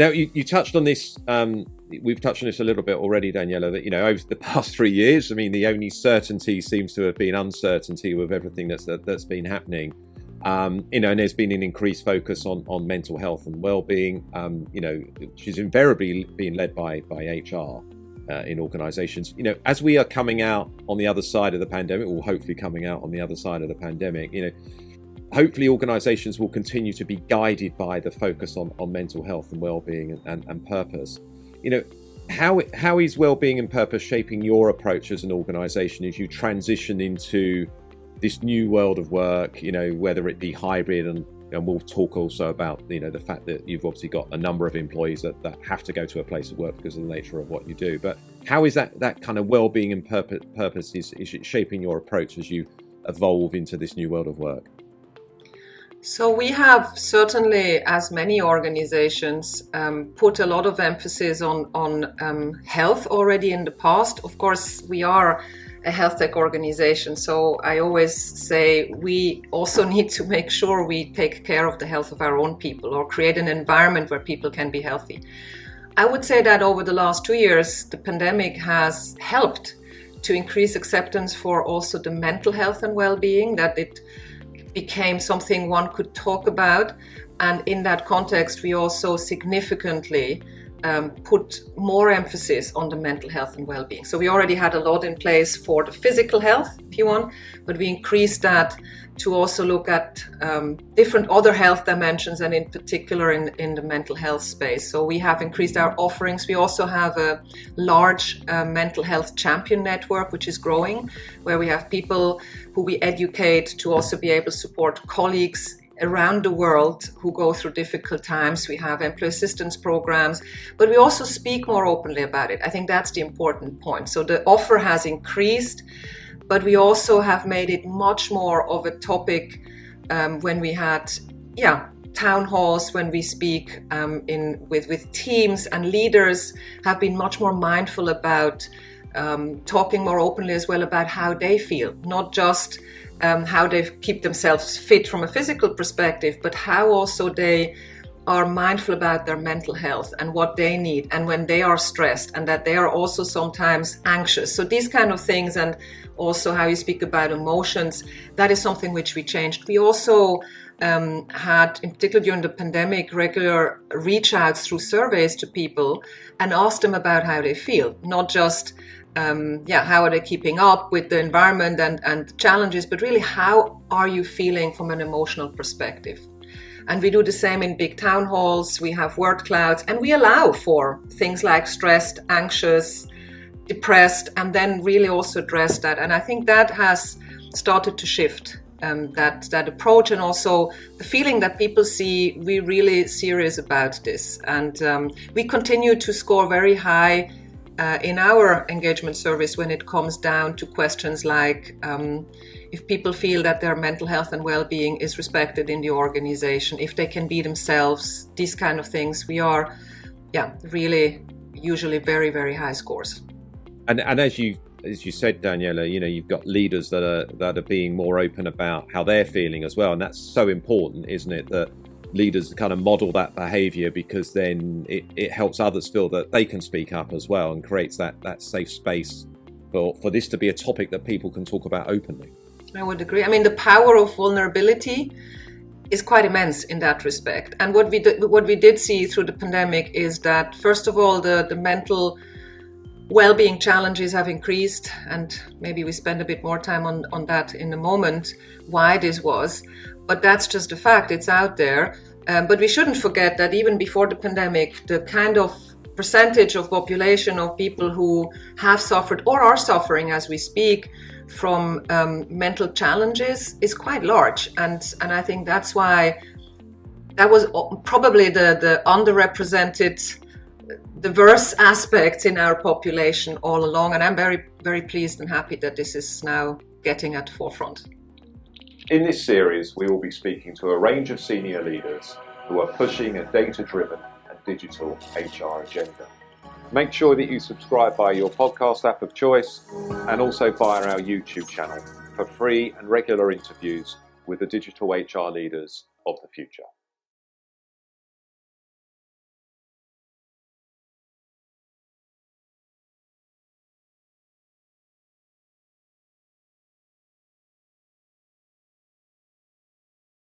Now, you touched on this. We've touched on this a little bit already, Daniela. That over the past 3 years, the only certainty seems to have been uncertainty with everything that's been happening. And there's been an increased focus on mental health and well-being. Which is invariably being led by HR in organisations. As we are coming out on the other side of the pandemic, or hopefully coming out on the other side of the pandemic, hopefully organisations will continue to be guided by the focus on mental health and well-being and purpose. How is well-being and purpose shaping your approach as an organisation as you transition into this new world of work, whether it be hybrid, and we'll talk also about, the fact that you've obviously got a number of employees that have to go to a place of work because of the nature of what you do. But how is that kind of well-being and purpose is shaping your approach as you evolve into this new world of work? So we have certainly, as many organizations, put a lot of emphasis on health already in the past. Of course, we are a health tech organization, so I always say we also need to make sure we take care of the health of our own people, or create an environment where people can be healthy. I would say that over the last 2 years, the pandemic has helped to increase acceptance for also the mental health and well-being, that it became something one could talk about. And in that context, we also significantly put more emphasis on the mental health and well-being. So we already had a lot in place for the physical health, if you want, but we increased that to also look at different other health dimensions, and in particular in the mental health space. So we have increased our offerings. We also have a large mental health champion network, which is growing, where we have people who we educate to also be able to support colleagues around the world who go through difficult times. We have employee assistance programs, but we also speak more openly about it. I think that's the important point. So the offer has increased, but we also have made it much more of a topic when we had town halls, when we speak with teams, and leaders have been much more mindful about talking more openly as well about how they feel, not just how they keep themselves fit from a physical perspective, but how also they are mindful about their mental health and what they need, and when they are stressed, and that they are also sometimes anxious. So these kind of things, and also how you speak about emotions, that is something which we changed. We also had, in particular during the pandemic, regular reach outs through surveys to people and asked them about how they feel, not just how are they keeping up with the environment and challenges, but really how are you feeling from an emotional perspective. And we do the same in big town halls. We have word clouds, and we allow for things like stressed, anxious, depressed, and then really also address that. And I think that has started to shift that approach, and also the feeling that people see we're really serious about this. And we continue to score very high in our engagement service when it comes down to questions like if people feel that their mental health and well-being is respected in the organization, if they can be themselves, these kind of things. We are really usually very, very high scores. And as you said, Daniela, you've got leaders that are being more open about how they're feeling as well, and that's so important, isn't it, that leaders kind of model that behavior, because then it helps others feel that they can speak up as well, and creates that safe space for this to be a topic that people can talk about openly. I would agree. I mean, the power of vulnerability is quite immense in that respect. And what we did see through the pandemic is that, first of all, the mental well-being challenges have increased, and maybe we spend a bit more time on that in a moment, why this was. But that's just a fact, it's out there. But we shouldn't forget that even before the pandemic, the kind of percentage of population of people who have suffered or are suffering as we speak from mental challenges is quite large. And I think that's why that was probably the underrepresented diverse aspects in our population all along. And I'm very, very pleased and happy that this is now getting at the forefront. In this series, we will be speaking to a range of senior leaders who are pushing a data-driven and digital HR agenda. Make sure that you subscribe via your podcast app of choice, and also via our YouTube channel for free and regular interviews with the digital HR leaders of the future.